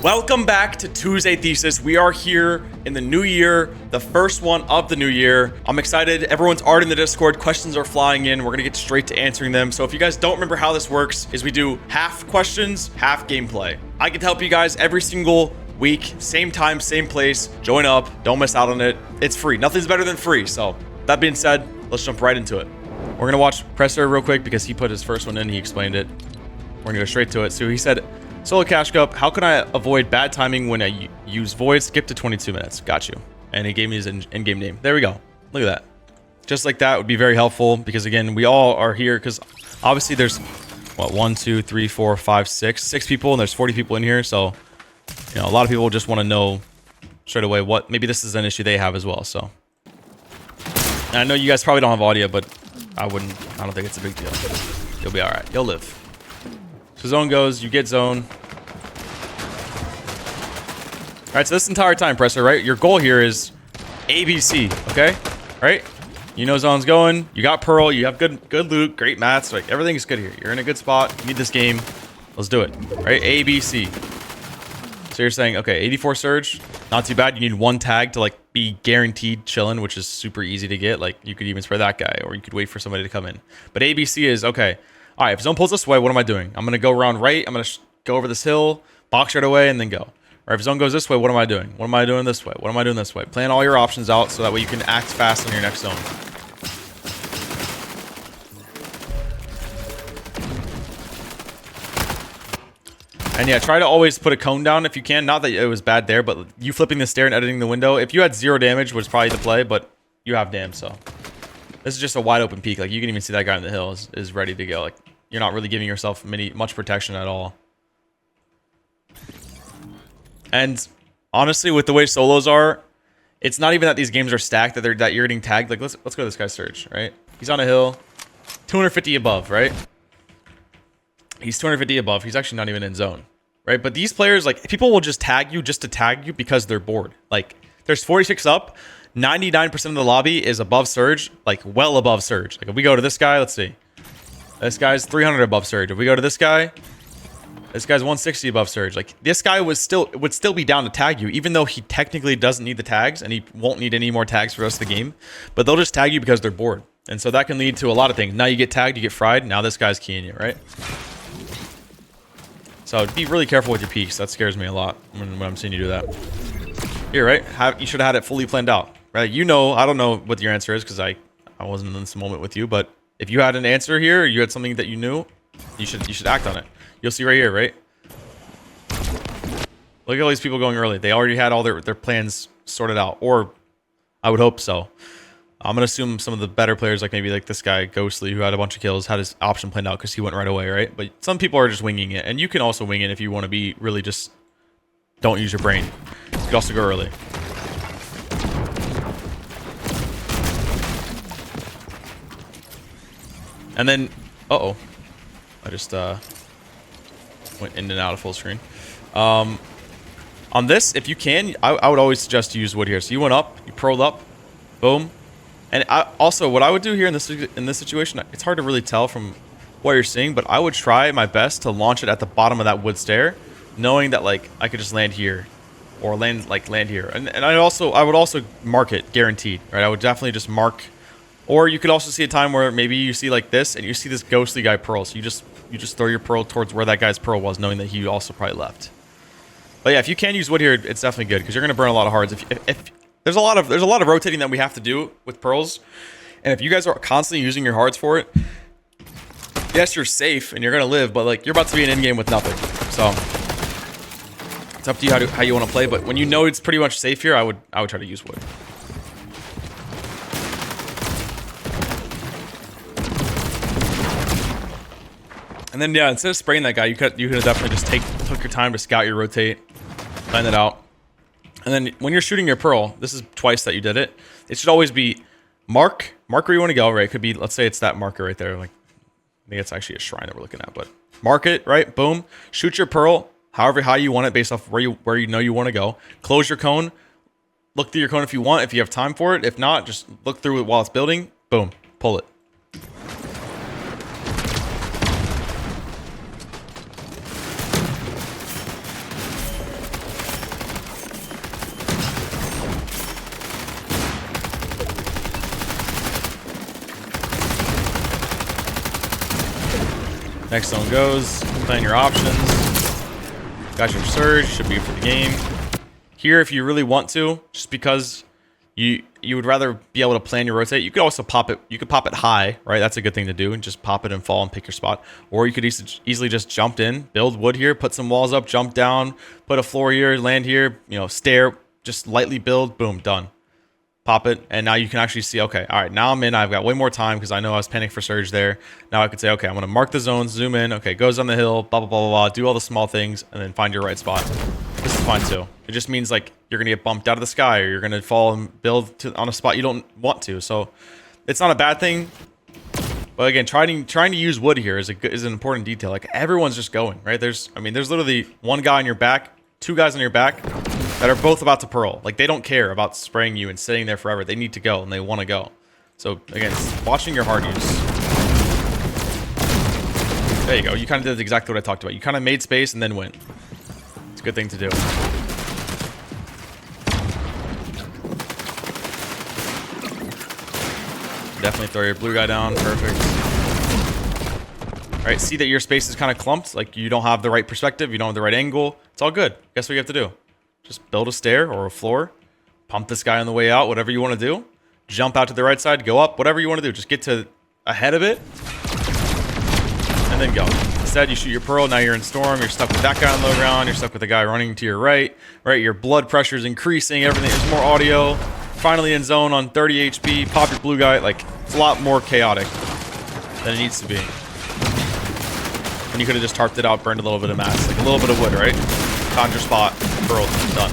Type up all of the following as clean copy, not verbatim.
Welcome back to Tuesday Thesis. We are here in the new year, the first one of the new year. I'm excited. Everyone's already in the Discord. Questions are flying in. We're gonna get straight to answering them. So if you guys don't remember how this works, is we do half questions, half gameplay. I get to help you guys every single week, same time, same place. Join up, don't miss out on it. It's free. Nothing's better than free. So that being said, let's jump right into it. We're gonna watch Presser real quick because he put his first one in, he explained it. We're gonna go straight to it. So he said, Solo Cash Cup, how can I avoid bad timing when I use Void? Skip to 22 minutes. Got you. And he gave me his in-game name. There we go. Look at that. Just like that would be very helpful because, again, we all are here because obviously there's, what, 1, 2, 3, 4, 5, 6 people, and there's 40 people in here. So, you know, a lot of people just want to know straight away what, maybe this is an issue they have as well. So, and I know you guys probably don't have audio, but I don't think it's a big deal. You'll be all right. You'll live. So zone goes, you get zone. All right, so this entire time, Presser, right? Your goal here is ABC, okay? Right? You know zone's going. You got Pearl. You have good loot, great mats. Like, everything's good here. You're in a good spot. You need this game. Let's do it. Right? ABC. So you're saying, okay, 84 Surge, not too bad. You need one tag to, like, be guaranteed chilling, which is super easy to get. Like, you could even spray that guy, or you could wait for somebody to come in. But ABC is, okay, all right, if zone pulls this way, what am I doing? I'm going to go around right. I'm going to go over this hill, box right away, and then go. Or if zone goes this way, what am I doing? What am I doing this way? What am I doing this way? Plan all your options out so that way you can act fast on your next zone. And yeah, try to always put a cone down if you can. Not that it was bad there, but you flipping the stair and editing the window. If you had 0 damage was probably the play, but you have damn, so. This is just a wide open peak. Like, you can even see that guy in the hill is ready to go. Like, you're not really giving yourself much protection at all. And honestly, with the way solos are, it's not even that these games are stacked that you're getting tagged. Like, let's go to this guy's Surge, right? He's on a hill, 250 above, right? He's 250 above. He's actually not even in zone, right? But these players, like, people will just tag you just to tag you because they're bored. Like, there's 46 up. 99% of the lobby is above Surge, like well above Surge. Like if we go to this guy, let's see. This guy's 300 above Surge. If we go to this guy's 160 above Surge. Like this guy would still be down to tag you, even though he technically doesn't need the tags and he won't need any more tags for the rest of the game. But they'll just tag you because they're bored. And so that can lead to a lot of things. Now you get tagged, you get fried. Now this guy's keying you, right? So be really careful with your peaks. That scares me a lot when I'm seeing you do that. Here, right? You should have had it fully planned out. Right, you know, I don't know what your answer is because I wasn't in this moment with you, but if you had an answer here, or you had something that you knew, you should act on it. You'll see right here, right? Look at all these people going early. They already had all their plans sorted out, or I would hope so. I'm gonna assume some of the better players, like maybe like this guy Ghostly, who had a bunch of kills, had his option planned out because he went right away, right? But some people are just winging it, and you can also wing it if you want to be really just don't use your brain. You could also go early. And then, I just went in and out of full screen. On this, if you can, I would always suggest to use wood here. So you went up, you pro'd up, boom. And also, what I would do here in this situation, it's hard to really tell from what you're seeing, but I would try my best to launch it at the bottom of that wood stair, knowing that like I could just land here, or land here. And I would also mark it, guaranteed, right? I would definitely just mark. Or you could also see a time where maybe you see like this and you see this ghostly guy Pearl. So you just throw your Pearl towards where that guy's Pearl was, knowing that he also probably left. But yeah, if you can use wood here, it's definitely good because you're gonna burn a lot of hearts. If there's a lot of rotating that we have to do with Pearls, and if you guys are constantly using your hearts for it, yes, you're safe and you're gonna live, but like you're about to be an end game with nothing. So it's up to you how you want to play. But when you know it's pretty much safe here, I would try to use wood. And then, yeah, instead of spraying that guy, you could definitely just took your time to scout your rotate, plan it out. And then when you're shooting your Pearl, this is twice that you did it. It should always be mark where you want to go, right? It could be, let's say it's that marker right there. Like, I think it's actually a shrine that we're looking at, but mark it, right? Boom. Shoot your Pearl however high you want it based off where you know you want to go. Close your cone. Look through your cone if you want, if you have time for it. If not, just look through it while it's building. Boom. Pull it. Next zone goes. Plan your options. Got your surge. Should be good for the game. Here, if you really want to, just because you would rather be able to plan your rotate, you could also pop it. You could pop it high, right? That's a good thing to do, and just pop it and fall and pick your spot. Or you could easily just jump in, build wood here, put some walls up, jump down, put a floor here, land here, you know, stair, just lightly build, boom, done. Pop it, and now you can actually see, okay, all right, now I'm in. I've got way more time because I know I was panicked for surge there. Now I could say, okay, I'm going to mark the zones, zoom in, okay, goes on the hill, blah, blah, blah, blah, blah, do all the small things, and then find your right spot. This is fine too. It just means like you're going to get bumped out of the sky, or you're going to fall and build on a spot you don't want to. So it's not a bad thing. But again, trying to use wood here is an important detail. Like everyone's just going, right? There's literally one guy on your back, two guys on your back that are both about to pearl. Like they don't care about spraying you and sitting there forever. They need to go and they want to go. So again, watching your hard use. There you go. You kind of did exactly what I talked about. You kind of made space and then went. It's a good thing to do. Definitely throw your blue guy down. Perfect. All right, see that your space is kind of clumped. Like you don't have the right perspective. You don't have the right angle. It's all good. Guess what you have to do? Just build a stair or a floor. Pump this guy on the way out. Whatever you want to do. Jump out to the right side. Go up. Whatever you want to do. Just get to ahead of it. And then go. Instead, you shoot your pearl. Now you're in storm. You're stuck with that guy on low ground. You're stuck with the guy running to your right. Right? Your blood pressure is increasing. Everything. There's more audio. Finally in zone on 30 HP. Pop your blue guy. Like, it's a lot more chaotic than it needs to be. And you could have just tarped it out, burned a little bit of mass. Like a little bit of wood, right? Found your spot. Pearled. Done.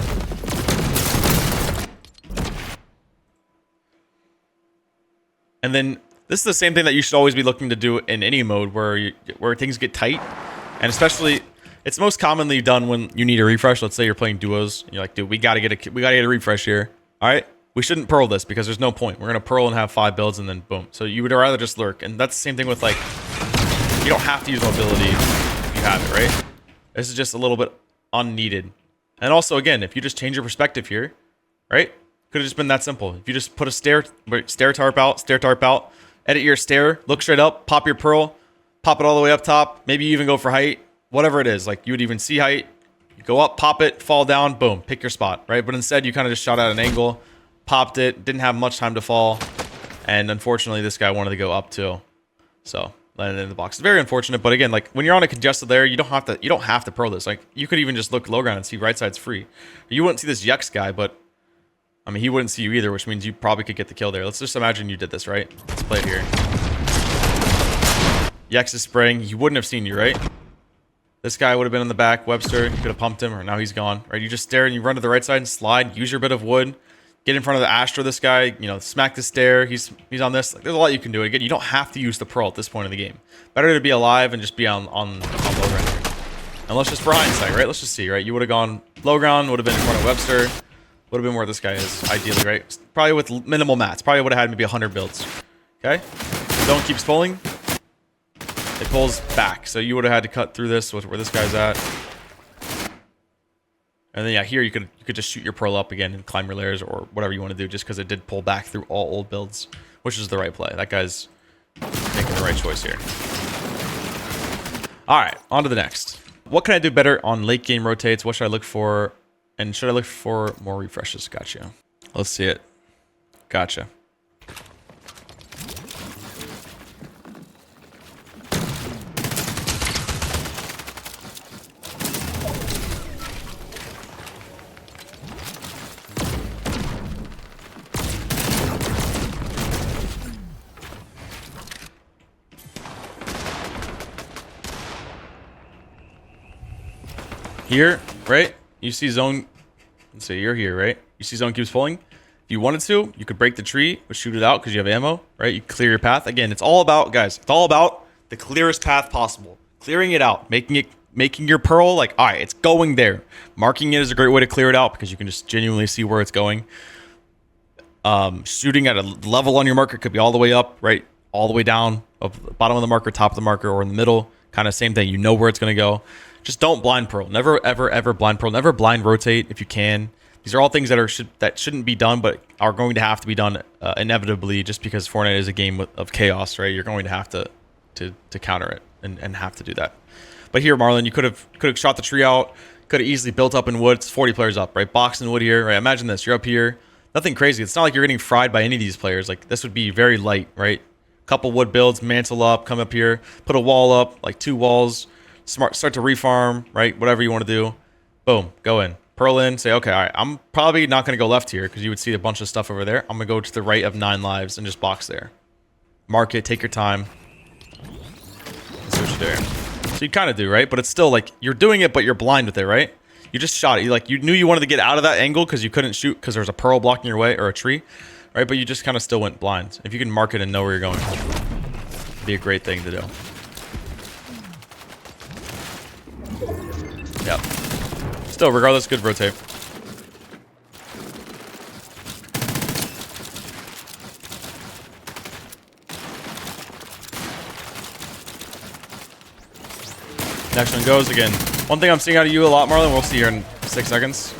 And then this is the same thing that you should always be looking to do in any mode where things get tight. And especially, it's most commonly done when you need a refresh. Let's say you're playing duos. You're like, dude, we gotta get a refresh here. All right, we shouldn't pearl this because there's no point. We're gonna pearl and have 5 builds and then boom. So you would rather just lurk. And that's the same thing with like, you don't have to use mobility if you have it, right? This is just a little bit unneeded. And also, again, if you just change your perspective here, right? Could have just been that simple. If you just put a stair tarp out, edit your stair, look straight up, pop your pearl, pop it all the way up top. Maybe you even go for height, whatever it is. Like you would even see height. You go up, pop it, fall down, boom, pick your spot, right? But instead, you kind of just shot at an angle, popped it, didn't have much time to fall, and unfortunately, this guy wanted to go up too. So landed in the box. It's very unfortunate, but again, like when you're on a congested layer, you don't have to pearl this. Like you could even just look low ground and see right side's free. You wouldn't see this Yex guy, but I mean, he wouldn't see you either, which means you probably could get the kill there. Let's just imagine you did this, right? Let's play it here. Yex is spraying. He wouldn't have seen you, right? This guy would have been in the back. Webster, you could have pumped him, or now he's gone, right? You just stare and you run to the right side and slide. Use your bit of wood. Get in front of the Astra, this guy. You know, smack the stair. He's on this. Like, there's a lot you can do. Again, you don't have to use the pearl at this point in the game. Better to be alive and just be on low ground here. And let's just, for hindsight, right? Let's just see, right? You would have gone low ground, would have been in front of Webster. Would have been where this guy is, ideally, right? Probably with minimal mats. Probably would have had maybe 100 builds. Okay? Zone keeps pulling. It pulls back. So you would have had to cut through this with where this guy's at. And then, yeah, here you could just shoot your pearl up again and climb your layers or whatever you want to do just because it did pull back through all old builds, which is the right play. That guy's making the right choice here. All right, on to the next. What can I do better on late game rotates? What should I look for? And should I look for more refreshes? Gotcha. Let's see it. Gotcha. Here, right? You see zone, let's say you're here, right? You see zone keeps pulling. If you wanted to, you could break the tree, but shoot it out because you have ammo, right? You clear your path. Again, it's all about, guys, it's all about the clearest path possible. Clearing it out, making your pearl like, all right, it's going there. Marking it is a great way to clear it out because you can just genuinely see where it's going. Shooting at a level on your marker could be all the way up, right? All the way down, of the bottom of the marker, top of the marker, or in the middle. Kind of same thing. You know where it's going to go. Just don't blind pearl. Never, ever, ever blind pearl. Never blind rotate if you can. These are all things that shouldn't be done, but are going to have to be done inevitably, just because Fortnite is a game of chaos, right? You're going to have to counter it and have to do that. But here, Marlon, you could have shot the tree out, could have easily built up in wood. It's 40 players up, right? Box in wood here, right? Imagine this. You're up here. Nothing crazy. It's not like you're getting fried by any of these players. Like, this would be very light, right? Couple wood builds, mantle up, come up here, put a wall up, like 2 walls, start to refarm, right? Whatever you want to do. Boom, go in. Pearl in, say, okay, all right, I'm probably not going to go left here because you would see a bunch of stuff over there. I'm going to go to the right of 9 lives and just box there. Mark it, take your time. That's what you're doing. So you kind of do, right? But it's still like, you're doing it, but you're blind with it, right? You just shot it. You knew you wanted to get out of that angle because you couldn't shoot because there's a pearl blocking your way or a tree, right? But you just kind of still went blind. If you can mark it and know where you're going, it'd be a great thing to do. Yep. Still, regardless, good rotate. Next one goes again. One thing I'm seeing out of you a lot, Marlon, we'll see here in 6 seconds.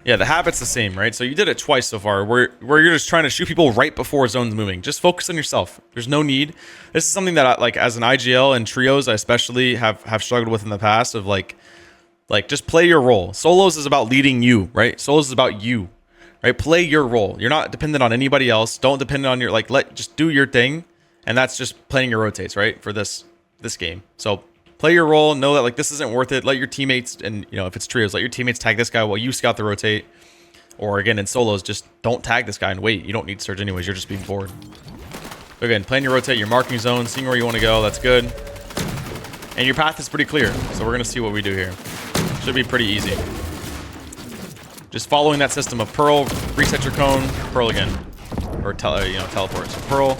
Yeah, the habit's the same, right? So you did it twice so far, where you're just trying to shoot people right before a zone's moving. Just focus on yourself. There's no need. This is something that, like, as an IGL and trios, I especially have struggled with in the past. Of like just play your role. Solos is about leading you, right? Solos is about you, right? Play your role. You're not dependent on anybody else. Don't depend on your just do your thing, and that's just playing your rotates, right? For this game. So play your role. Know that, like, this isn't worth it. Let your teammates, and if it's trios, let your teammates tag this guy while you scout the rotate. Or again, in solos, just don't tag this guy and wait. You don't need to surge anyways. You're just being bored. But again, playing your rotate, your marking zone, seeing where you want to go. That's good. And your path is pretty clear. So we're going to see what we do here. Should be pretty easy. Just following that system of pearl, reset your cone, pearl again. Or teleport. So pearl,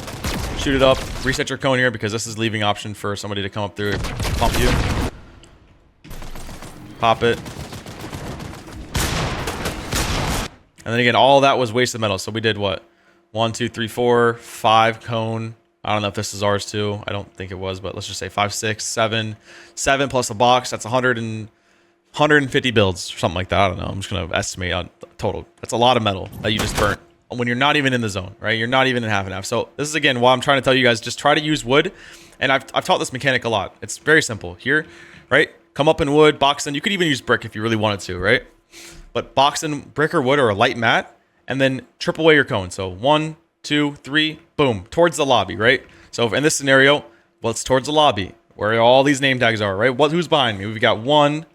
shoot it up, reset your cone here because this is leaving option for somebody to come up through and pump you. Pop it. And then again, all that was wasted metal. So we did what? 1, 2, 3, 4, 5 cone. I don't know if this is ours too. I don't think it was, but let's just say 5, 6, 7. 7 plus a box. That's 150 builds or something like that. I don't know. I'm just going to estimate on total. That's a lot of metal that you just burnt when you're not even in the zone, right? You're not even in half and half. So this is, again, why I'm trying to tell you guys, just try to use wood. And I've taught this mechanic a lot. It's very simple. Here, right? Come up in wood, box in. You could even use brick if you really wanted to, right? But box in brick or wood or a light mat, and then trip away your cone. So 1, 2, 3, boom, towards the lobby, right? So in this scenario, well, it's towards the lobby where all these name tags are, right? Who's behind me? We've got 1,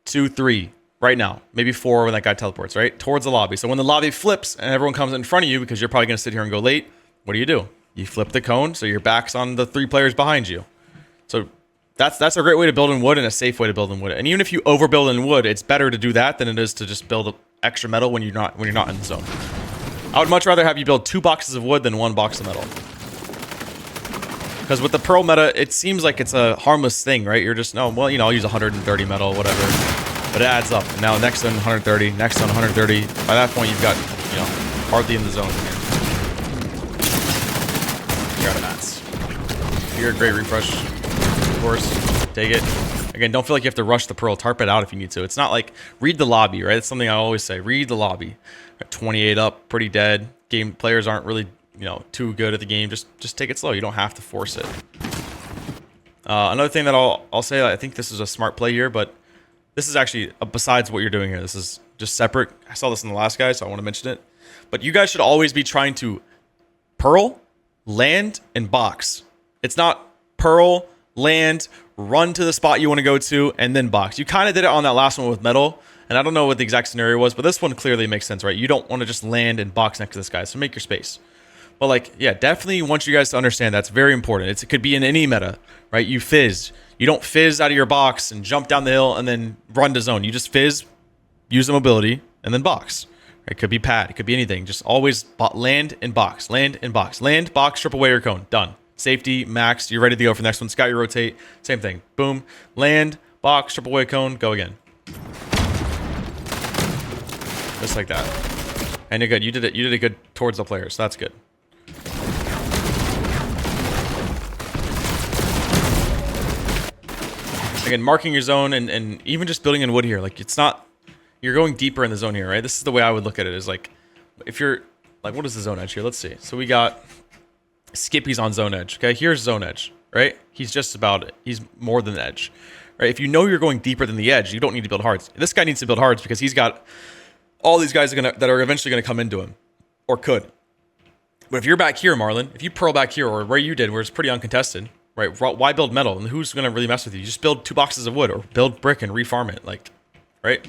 2, 3 right now, maybe 4 when that guy teleports, right? Towards the lobby. So when the lobby flips and everyone comes in front of you because you're probably going to sit here and go late, what do? You flip the cone so your back's on the 3 players behind you. So that's a great way to build in wood and a safe way to build in wood. And even if you overbuild in wood, it's better to do that than it is to just build extra metal when you're not in the zone. I would much rather have you build 2 boxes of wood than 1 box of metal. Because with the pearl meta, it seems like it's a harmless thing, right? You're just, I'll use 130 metal, whatever. But it adds up. And now next on 130, next on 130. By that point, you've got, hardly in the zone again. You're out of mats. You're a great refresh. Of course, take it. Again, don't feel like you have to rush the pearl. Tarp it out if you need to. It's not like, read the lobby, right? It's something I always say. Read the lobby. At 28 up, pretty dead. Game players aren't really, too good at the game. Just take it slow. You don't have to force it. Another thing that I'll say, I think this is a smart play here, but this is actually besides what you're doing here. This is just separate. I saw this in the last guy, so I want to mention it. But you guys should always be trying to pearl, land, and box. It's not pearl, land, run to the spot you want to go to, and then box. You kind of did it on that last one with metal, and I don't know what the exact scenario was, but this one clearly makes sense, right? You don't want to just land and box next to this guy, so make your space. But definitely want you guys to understand that's very important. It could be in any meta, right? You fizz. You don't fizz out of your box and jump down the hill and then run to zone. You just fizz, use the mobility, and then box. It could be pad. It could be anything. Just always land and box. Land and box. Land, box, strip away your cone. Done. Safety, max. You're ready to go for the next one. Scout your rotate. Same thing. Boom. Land, box, strip away cone. Go again. Just like that. And you're good. You did it good towards the players. So that's good. Again, marking your zone and even just building in wood here. It's not, you're going deeper in the zone here, right? This is the way I would look at it, is if you're, what is the zone edge here? Let's see. So we got Skippy's on zone edge, okay? Here's zone edge. right? He's just about it. He's more than the edge, right? If you know you're going deeper than the edge, you don't need to build hards. This guy needs to build hards because he's got all these guys that are eventually gonna come into him, or could. But if you're back here, Marlon, if you pearl back here, or where you did, where it's pretty uncontested, right? Why build metal? And who's gonna really mess with you? Just build 2 boxes of wood, or build brick and refarm it, like, right?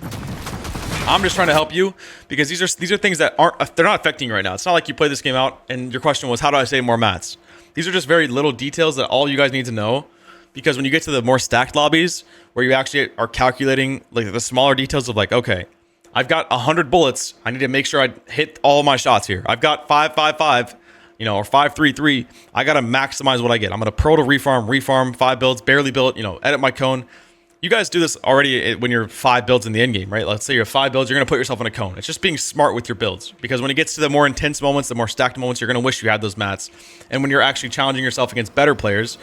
I'm just trying to help you because these are things that they're not affecting you right now. It's not like you play this game out and your question was, how do I save more mats? These are just very little details that all you guys need to know, because when you get to the more stacked lobbies where you actually are calculating like the smaller details of like, okay, I've got 100 bullets. I need to make sure I hit all my shots here. I've got 5-5-5, you know, or 5-3-3. I got to maximize what I get. I'm going to pearl to refarm 5 builds, barely built, you know, edit my cone. You guys do this already when you're 5 builds in the end game, right? Let's say you're 5 builds, you're going to put yourself in a cone. It's just being smart with your builds, because when it gets to the more intense moments, the more stacked moments, you're going to wish you had those mats. And when you're actually challenging yourself against better players,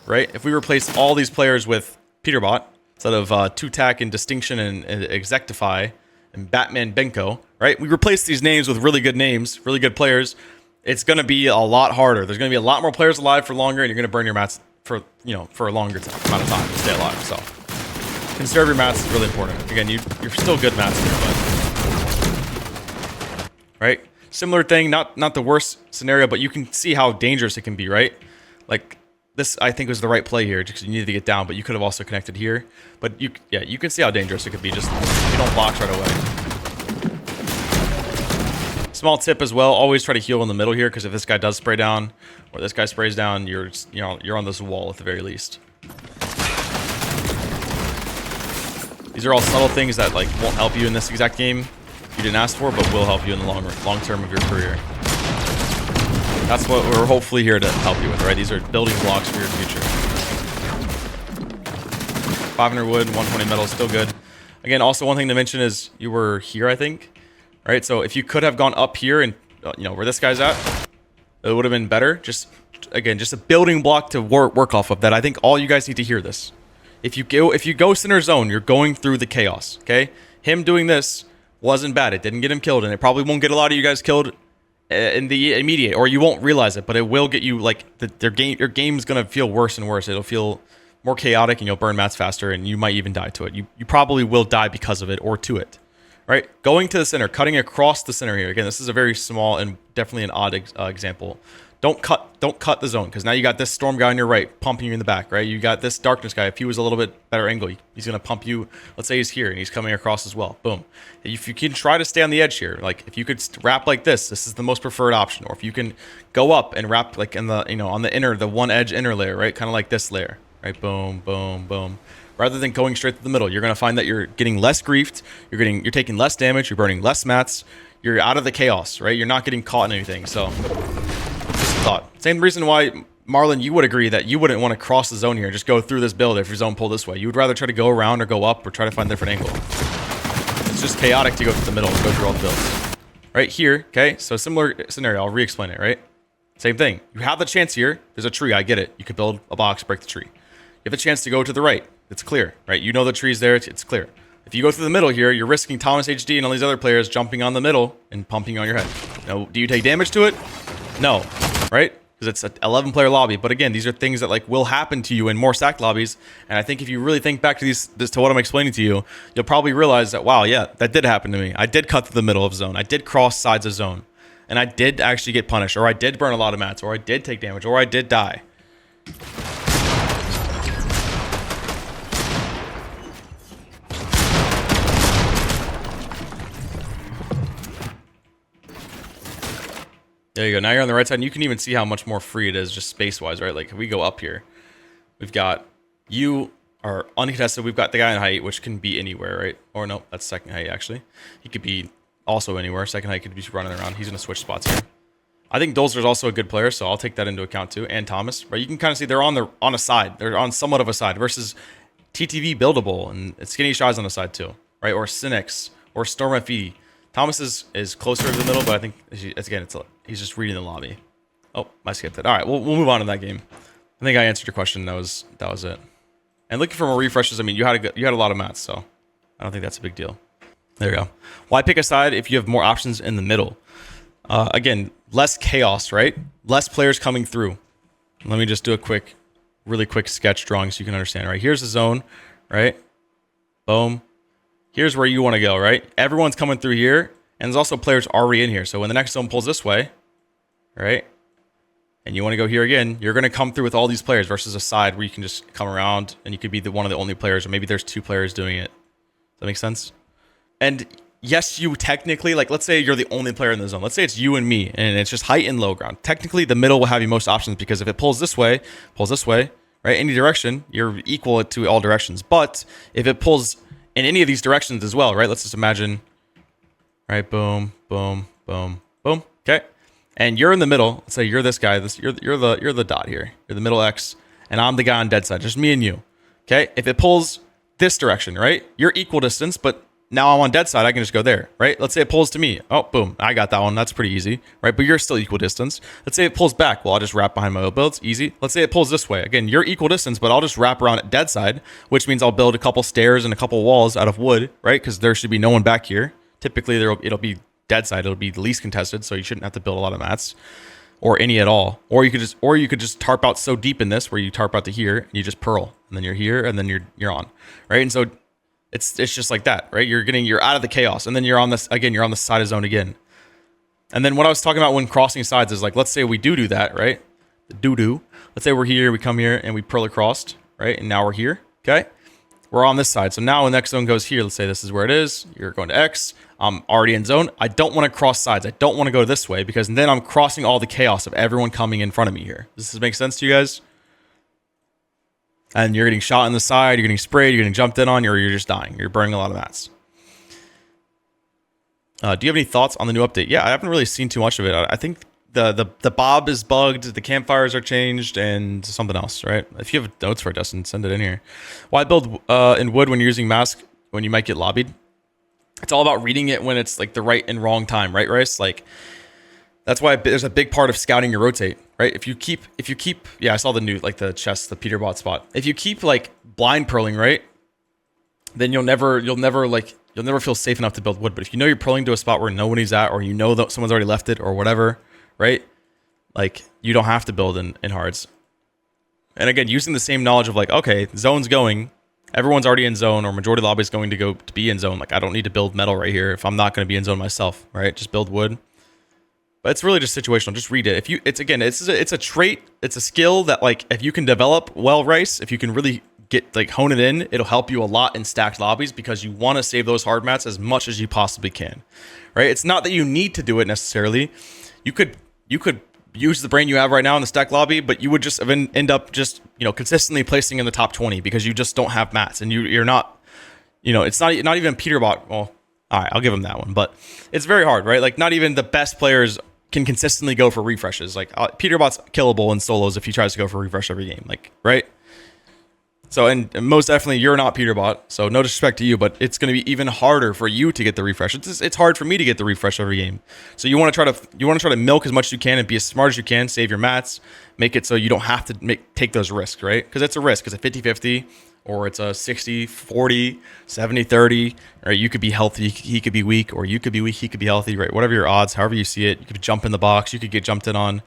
right? If we replace all these players with Peterbot instead of Two-Tack and Distinction and Exectify and Batman Benko, right? We replace these names with really good names, really good players. It's going to be a lot harder. There's going to be a lot more players alive for longer, and you're going to burn your mats for, you know, for a longer amount of time to stay alive. So conserve your mats is really important. Again, you're still good mats here, but right? Similar thing, not the worst scenario, but you can see how dangerous it can be, right? Like this, I think was the right play here, because you needed to get down, but you could have also connected here. But you can see how dangerous it could be just if you don't block right away. Small tip as well: always try to heal in the middle here, because if this guy does spray down or this guy sprays down, you're on this wall at the very least. These are all subtle things that like won't help you in this exact game you didn't ask for, but will help you in the long term of your career. That's what we're hopefully here to help you with, right? These are building blocks for your future. 500 wood, 120 metal, still good. Again, also one thing to mention is you were here, I think, right? So if you could have gone up here and you know where this guy's at, it would have been better. Just again, just a building block to work off of. That I think all you guys need to hear this. If you go center zone, you're going through the chaos, okay? Him doing this wasn't bad. It didn't get him killed, and it probably won't get a lot of you guys killed in the immediate, or you won't realize it, but it will get you, like, your game's gonna feel worse and worse. It'll feel more chaotic, and you'll burn mats faster, and you might even die to it. You probably will die because of it, or to it, right? Going to the center, cutting across the center here. Again, this is a very small and definitely an odd example. Don't cut the zone, because now you got this storm guy on your right pumping you in the back, right? You got this darkness guy. If he was a little bit better angle, he's going to pump you. Let's say he's here and he's coming across as well. Boom. If you can try to stay on the edge here, like if you could wrap like this is the most preferred option. Or if you can go up and wrap like in the, on the inner, the one edge inner layer, right? Kind of like this layer, right? Boom, boom, boom. Rather than going straight to the middle, you're going to find that you're getting less griefed. You're taking less damage. You're burning less mats. You're out of the chaos, right? You're not getting caught in anything. So thought. Same reason why, Marlon, you would agree that you wouldn't want to cross the zone here, just go through this build if your zone pulled this way. You would rather try to go around or go up or try to find a different angle. It's just chaotic to go through the middle and go through all the builds. Right here, okay? So similar scenario, I'll re-explain it, right? Same thing. You have the chance here. There's a tree, I get it. You could build a box, break the tree. You have the chance to go to the right. It's clear, right? You know the tree's there, it's clear. If you go through the middle here, you're risking Thomas HD and all these other players jumping on the middle and pumping on your head. Now, do you take damage to it? No, right? Because it's an 11-player lobby. But again, these are things that like will happen to you in more stacked lobbies. And I think if you really think back to to what I'm explaining to you, you'll probably realize that, wow, yeah, that did happen to me. I did cut through the middle of zone. I did cross sides of zone. And I did actually get punished, or I did burn a lot of mats, or I did take damage, or I did die. There you go. Now you're on the right side, and you can even see how much more free it is just space-wise, right? Like, if we go up here, we've got you are uncontested. We've got the guy in height, which can be anywhere, right? Or no, that's second height, actually. He could be also anywhere. Second height could be running around. He's going to switch spots here. I think Dolzer's also a good player, so I'll take that into account too. And Thomas, right? You can kind of see they're on a side. They're on somewhat of a side versus TTV buildable, and Skinny Shy's on the side too, right? Or Cynics or Storm FE. Thomas is closer to the middle, but I think he's just reading the lobby. Oh, I skipped it. All right, we'll move on to that game. I think I answered your question. That was it. And looking for more refreshes. I mean, you had a lot of mats, so I don't think that's a big deal. There you go. Why pick a side if you have more options in the middle? Again, less chaos, right? Less players coming through. Let me just do a quick really quick sketch drawing so you can understand, right? Here's the zone, right? Boom. Here's where you want to go, right? Everyone's coming through here, and there's also players already in here. So when the next zone pulls this way, right, and you want to go here again, you're going to come through with all these players versus a side where you can just come around and you could be one of the only players, or maybe there's 2 players doing it. Does that make sense? And yes, you technically, like, let's say you're the only player in the zone. Let's say it's you and me, and it's just height and low ground. Technically, the middle will have you most options because if it pulls this way, right, any direction, you're equal to all directions. But if it pulls in any of these directions as well, right? Let's just imagine, right? Boom, boom, boom, boom. Okay, and you're in the middle. Let's say you're this guy. You're the dot here. You're the middle X, and I'm the guy on dead side. Just me and you. Okay. If it pulls this direction, right? You're equal distance, but now I'm on dead side. I can just go there, right? Let's say it pulls to me. Oh, boom. I got that one. That's pretty easy, right? But you're still equal distance. Let's say it pulls back. Well, I'll just wrap behind my builds. Easy. Let's say it pulls this way. Again, you're equal distance, but I'll just wrap around at dead side, which means I'll build a couple stairs and a couple walls out of wood, right? Because there should be no one back here. Typically, it'll be dead side. It'll be the least contested, so you shouldn't have to build a lot of mats or any at all. Or you could just tarp out so deep in this where you tarp out to here and you just purl, and then you're here, and then you're on, right? And so it's just like that, right? You're out of the chaos, and then you're on this again. You're on the side of zone again. And then what I was talking about when crossing sides is like, let's say we do that, right? The Let's say we're here, we come here, and we purl across, right? And now we're here. Okay, we're on this side. So now when the next zone goes here, let's say this is where it is. You're going to X. I'm already in zone. I don't want to cross sides. I don't want to go this way because then I'm crossing all the chaos of everyone coming in front of me here. Does this make sense to you guys? And you're getting shot in the side, you're getting sprayed, you're getting jumped in on, or you're just dying. You're burning a lot of mats. Do you have any thoughts on the new update? Yeah, I haven't really seen too much of it. I think the bob is bugged, the campfires are changed, and something else, right? If you have notes for it, Dustin, send it in here. Why build in wood when you're using mask when you might get lobbied? It's all about reading it when it's like the right and wrong time, right, Rice? Like, that's why there's a big part of scouting your rotate, right? If you keep, yeah, I saw the new, like the chest, the Peterbot spot. If you keep like blind purling, right, then you'll never feel safe enough to build wood. But if you know you're purling to a spot where nobody's at, or you know that someone's already left it or whatever, right? Like, you don't have to build in hards. And again, using the same knowledge of like, okay, zone's going, everyone's already in zone, or majority of the lobby is going to be in zone. Like, I don't need to build metal right here if I'm not going to be in zone myself, right? Just build wood. But it's really just situational. Just read it. It's a trait. It's a skill that, like, if you can develop well, Rice, if you can really hone it in, it'll help you a lot in stacked lobbies because you want to save those hard mats as much as you possibly can, right? It's not that you need to do it necessarily. You could use the brain you have right now in the stacked lobby, but you would just end up just, consistently placing in the top 20 because you just don't have mats, and you're not, it's not even Peterbot. Well, all right, I'll give him that one, but it's very hard, right? Like, not even the best players can consistently go for refreshes. Like, Peterbot's killable in solos if he tries to go for a refresh every game, like, right? So, and most definitely you're not Peterbot, so no disrespect to you, but it's going to be even harder for you to get the refresh. It's hard for me to get the refresh every game. So you want to try to milk as much as you can and be as smart as you can, save your mats, make it so you don't have to take those risks, right? Because it's a risk. It's a 50-50, or it's a 60-40, 70-30, or you could be healthy, he could be weak, or you could be weak, he could be healthy, right? Whatever your odds, however you see it. You could jump in the box, you could get jumped in on.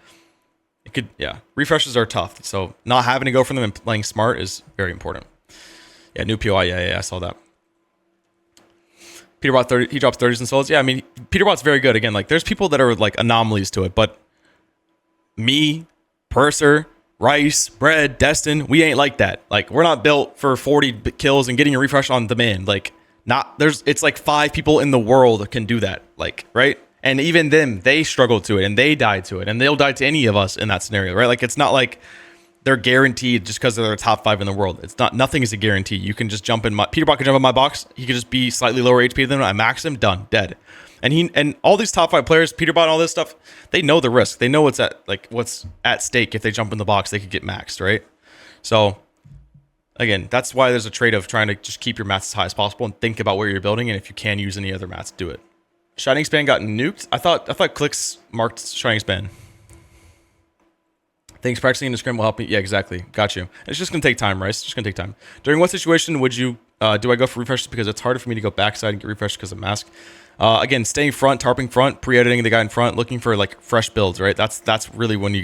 Refreshes are tough. So not having to go for them and playing smart is very important. Yeah, new POI. Yeah, I saw that. Peterbot 30, he drops 30s and solos. Yeah, I mean, Peterbot's very good. Again, like, there's people that are like anomalies to it, but me, Purser, Rice, Bread, Destin, we ain't like that. Like, we're not built for 40 kills and getting a refresh on demand. Like, it's like 5 people in the world that can do that. Like, right? And even them, they struggled to it and they died to it, and they'll die to any of us in that scenario, right? Like, it's not like they're guaranteed just because they're the top 5 in the world. Nothing is a guarantee. You can just jump in Peterbot can jump in my box. He could just be slightly lower HP than him. I max him, done, dead. And all these top 5 players, Peterbot, all this stuff, they know the risk. They know what's at stake. If they jump in the box, they could get maxed, right? So again, that's why there's a trade of trying to just keep your mats as high as possible and think about where you're building, and if you can use any other mats, do it. Shining Span got nuked. I thought clicks marked Shining Span. Thanks, practicing in the scrim will help me. Yeah, exactly. Got you. It's just gonna take time, Rice. It's just gonna take time. During what situation would you do I go for refreshes? Because it's harder for me to go backside and get refreshed because of mask. Again, staying front, tarping front, pre-editing the guy in front, looking for like fresh builds, right? That's really when you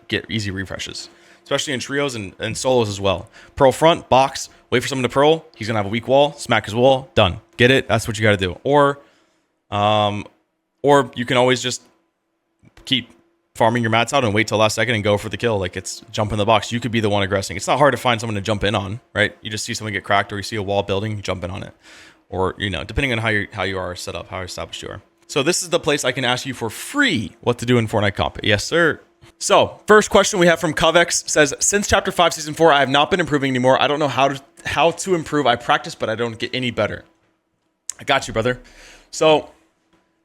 get easy refreshes. especially in trios and solos as well. Pearl front, box, wait for someone to pearl. He's going to have a weak wall, smack his wall, done. Get it? That's what you got to do. Or you can always just keep farming your mats out and wait till last second and go for the kill. Like, it's jump in the box. You could be the one aggressing. It's not hard to find someone to jump in on, right? You just see someone get cracked, or you see a wall building, you jump in on it. Or, depending on how you are set up, how established you are. So this is the place I can ask you for free what to do in Fortnite Comp. Yes, sir. So first question we have from Covex says, since chapter 5, season 4, I have not been improving anymore. I don't know how to improve. I practice, but I don't get any better. I got you, brother. So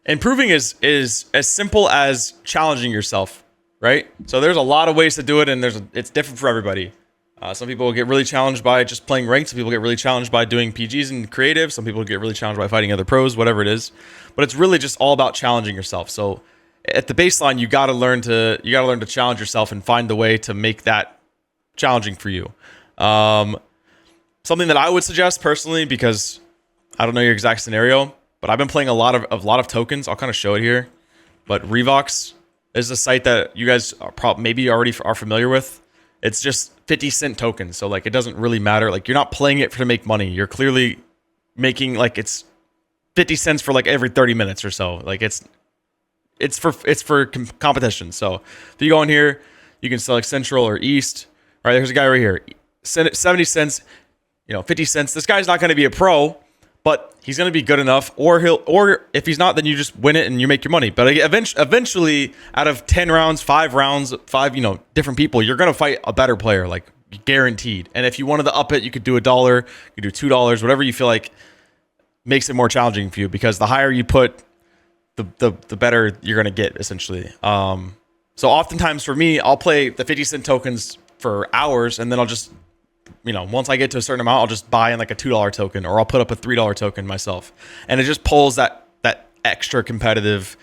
improving is as simple as challenging yourself, right? So there's a lot of ways to do it, and it's different for everybody. Some people get really challenged by just playing ranked. Some people get really challenged by doing PGs and creative. Some people get really challenged by fighting other pros, whatever it is. But it's really just all about challenging yourself. So at the baseline, you got to learn to challenge yourself and find the way to make that challenging for you. Something that I would suggest personally, because I don't know your exact scenario, but I've been playing a lot of tokens. I'll kind of show it here. But Revox is a site that you guys maybe already are familiar with. It's just 50-cent tokens. So like, it doesn't really matter. Like, you're not playing it to make money. You're clearly making, like, it's 50 cents for like every 30 minutes or so. Like, it's for competition. So if you go in here, you can select Central or East. All right, there's a guy right here. 70 cents, 50 cents. This guy's not going to be a pro, but he's going to be good enough. Or if he's not, then you just win it and you make your money. But eventually, out of 10 rounds, 5 rounds, different people, you're going to fight a better player, like, guaranteed. And if you wanted to up it, you could do $1, you could do $2, whatever you feel like makes it more challenging for you, because the higher you put, the better you're going to get, essentially. So oftentimes for me, I'll play the 50-cent tokens for hours, and then I'll just, once I get to a certain amount, I'll just buy in like a $2 token, or I'll put up a $3 token myself. And it just pulls that extra competitive,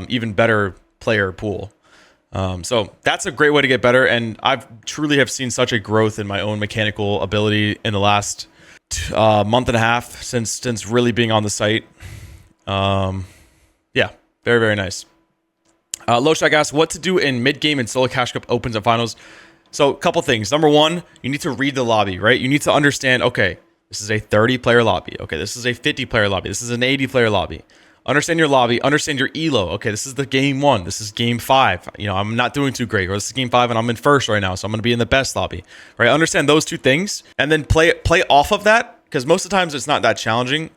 even better player pool. So that's a great way to get better. And I've truly have seen such a growth in my own mechanical ability in the last month and a half since really being on the site. Yeah, very, very nice. Loshak asks, what to do in mid-game and solo cash cup opens and finals? So a couple things. Number one, you need to read the lobby, right? You need to understand, okay, this is a 30-player lobby. Okay, this is a 50-player lobby. This is an 80-player lobby. Understand your lobby. Understand your elo. Okay, this is the game 1. This is game 5. I'm not doing too great. Or this is game 5 and I'm in first right now, so I'm going to be in the best lobby. Right? Understand those two things, and then play off of that, because most of the times it's not that challenging.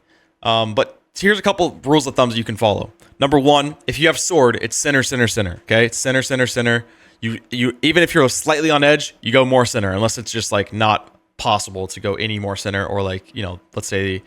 But here's a couple rules of thumbs you can follow. Number one, if you have sword, it's center, center, center. Okay, it's center, center, center. You even if you're slightly on edge, you go more center, unless it's just like not possible to go any more center, or like, let's say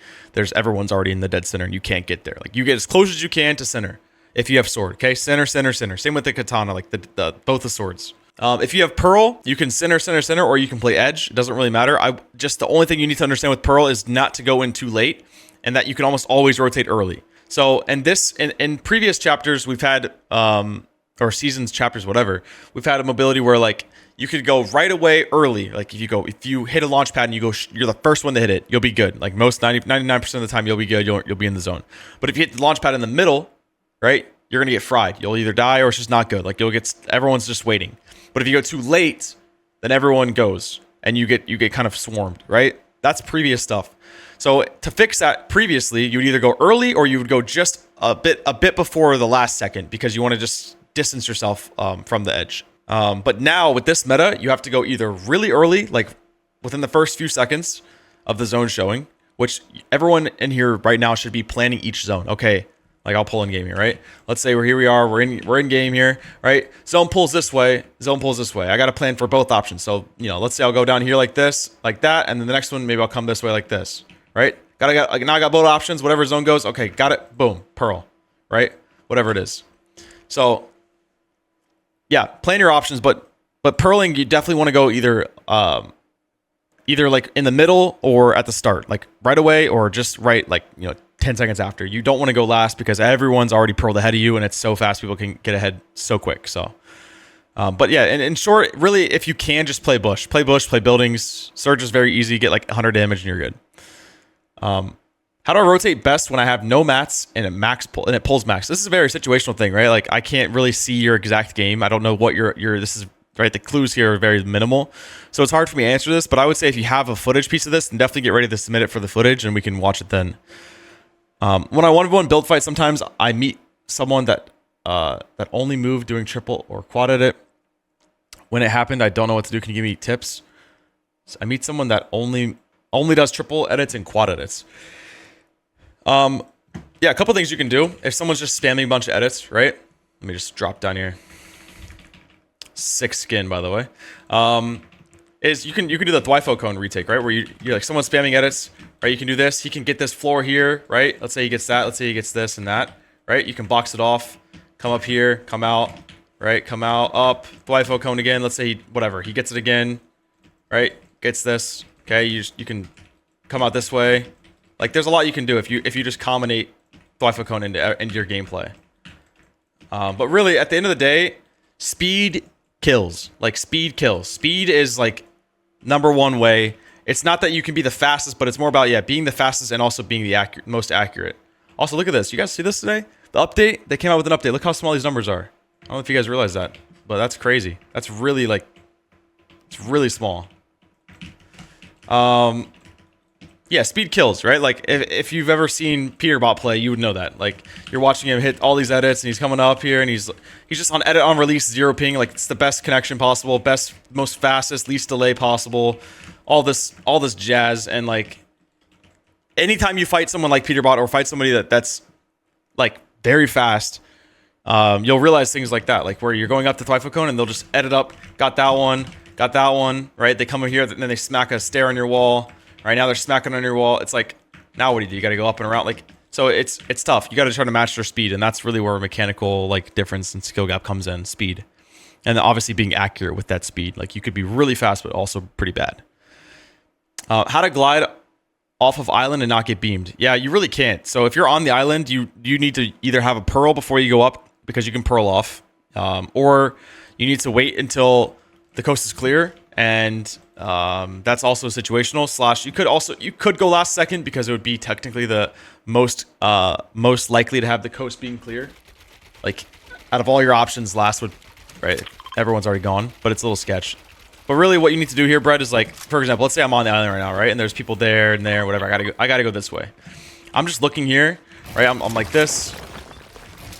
everyone's already in the dead center and you can't get there. Like, you get as close as you can to center if you have sword. Okay, center, center, center. Same with the katana, like the both the swords. If you have Pearl, you can center, center, center, or you can play edge. It doesn't really matter. The only thing you need to understand with Pearl is not to go in too late, and that you can almost always rotate early. So, in previous chapters, we've had, or seasons, chapters, whatever, we've had a mobility where, like, you could go right away early. Like, if you hit a launch pad and you're the first one to hit it, you'll be good. Like, 99% of the time, you'll be good. You'll be in the zone. But if you hit the launch pad in the middle, right, you're gonna get fried. You'll either die or it's just not good. Like, everyone's just waiting. But if you go too late, then everyone goes and you get kind of swarmed, right? That's previous stuff. So to fix that, previously, you would either go early or you would go just a bit before the last second, because you want to just distance yourself from the edge. But now with this meta, you have to go either really early, like within the first few seconds of the zone showing, which everyone in here right now should be planning each zone. Okay, like, I'll pull in game here, right? Let's say we're in game here, right? Zone pulls this way, zone pulls this way. I got to plan for both options. So, let's say I'll go down here like this, like that, and then the next one, maybe I'll come this way like this, right? Now I got both options, whatever zone goes. Okay, got it. Boom, Pearl, right? Whatever it is. So, yeah, plan your options, but Pearling, you definitely want to go either like in the middle or at the start, like right away, or just right, like, 10 seconds after. You don't want to go last, because everyone's already pearled ahead of you, and it's so fast, people can get ahead so quick. So, but yeah, in short, really, if you can, just play bush, play buildings. Surge is very easy. Get like 100 damage and you're good. How do I rotate best when I have no mats and it pulls max? This is a very situational thing, right? Like, I can't really see your exact game. I don't know what this is right? The clues here are very minimal. So it's hard for me to answer this, but I would say if you have a footage piece of this, then definitely get ready to submit it for the footage and we can watch it then. When I want to go in build fight, sometimes I meet someone that only moved doing triple or quad edit. When it happened, I don't know what to do. Can you give me tips? So I meet someone that only does triple edits and quad edits. Yeah, a couple things you can do. If someone's just spamming a bunch of edits, right? Let me just drop down here. 6 skin, by the way. Is you can do the Dwifo cone retake, right? Where you're like someone's spamming edits, right? You can do this. He can get this floor here, right? Let's say he gets that. Let's say he gets this and that, right? You can box it off. Come up here. Come out, right? Come out, up. Dwifo cone again. Let's say whatever. He gets it again, right? Gets this. Okay, you can come out this way. Like there's a lot you can do if you just combinate Dwifo cone into your gameplay. But really, at the end of the day, speed kills. Like speed kills. Speed is like #1 way. It's not that you can be the fastest, but it's more about being the fastest and also being the most accurate. Also, look at this. You guys see this today? The update. They came out with an update. Look how small these numbers are. I don't know if you guys realize that, but that's crazy. That's really like, it's really small. Yeah, speed kills, right? Like, if you've ever seen Peterbot play, you would know that. Like, you're watching him hit all these edits, and he's coming up here, and he's just on edit on release, 0 ping. Like, it's the best connection possible, best, most fastest, least delay possible. All this jazz, and like, anytime you fight someone like Peterbot or fight somebody that's like very fast, you'll realize things like that, like where you're going up to Dwifo cone, and they'll just edit up. Got that one, right? They come in here, and then they smack a stair on your wall. Right now they're smacking on your wall. It's like, now what do? You got to go up and around. Like, so it's tough. You got to try to match their speed, and that's really where a mechanical like difference and skill gap comes in. Speed, and then obviously being accurate with that speed. Like you could be really fast, but also pretty bad. How to glide off of island and not get beamed? Yeah, you really can't. So if you're on the island, you need to either have a pearl before you go up because you can pearl off, or you need to wait until the coast is clear. And that's also situational. Slash, you could go last second because it would be technically the most likely to have the coast being clear. Like out of all your options, last would, right? Everyone's already gone, but it's a little sketch. But really, what you need to do here, Brett, is like, for example, let's say I'm on the island right now, right? And there's people there and there, whatever. I gotta go this way. I'm just looking here, right? I'm like this,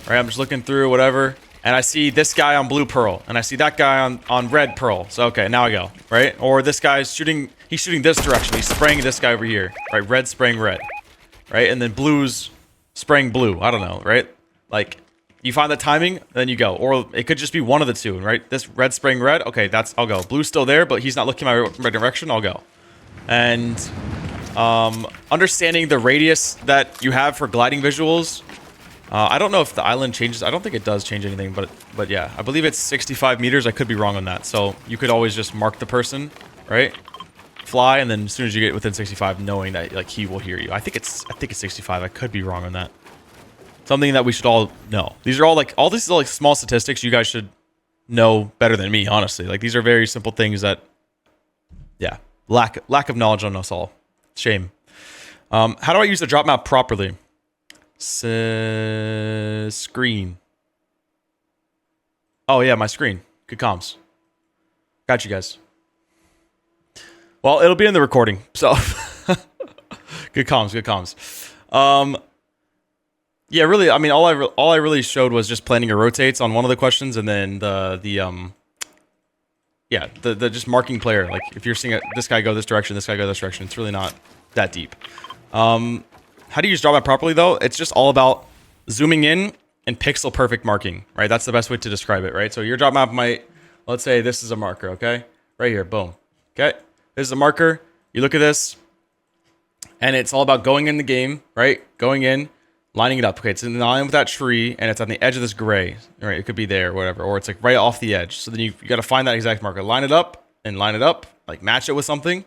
right? I'm just looking through whatever. And I see this guy on blue pearl, and I see that guy on red pearl. So okay, now I go, right? Or this guy's shooting, he's shooting this direction. He's spraying this guy over here, right? Red spraying red, right? And then blue's spraying blue. I don't know, right? Like, you find the timing, then you go. Or it could just be one of the two, right? This red spraying red, okay, I'll go. Blue's still there, but he's not looking my right direction, I'll go. And understanding the radius that you have for gliding visuals. I don't know if the island changes. I don't think it does change anything, but yeah, I believe it's 65 meters. I could be wrong on that. So you could always just mark the person, right? Fly, and then as soon as you get within 65, knowing that like he will hear you. I think it's 65. I could be wrong on that. Something that we should all know. These are all like small statistics you guys should know better than me, honestly. Like these are very simple things that, yeah, lack of knowledge on us all. Shame. How do I use the drop map properly? Screen. Oh yeah, my screen. Good comms. Got you guys. Well, it'll be in the recording, so good comms. Yeah, really. I mean, all I really showed was just planning your rotates on one of the questions, and then the just marking player. Like if you're seeing this guy go this direction, this guy go this direction. It's really not that deep. How do you use drop map properly though? It's just all about zooming in and pixel perfect marking, right? That's the best way to describe it, right? So your drop map might, let's say this is a marker, okay? Right here, boom. Okay, this is a marker. You look at this, and it's all about going in the game, right? Going in, lining it up. Okay, it's in line with that tree, and it's on the edge of this gray, right? It could be there, or whatever, or it's like right off the edge. So then you got to find that exact marker, line it up, like match it with something,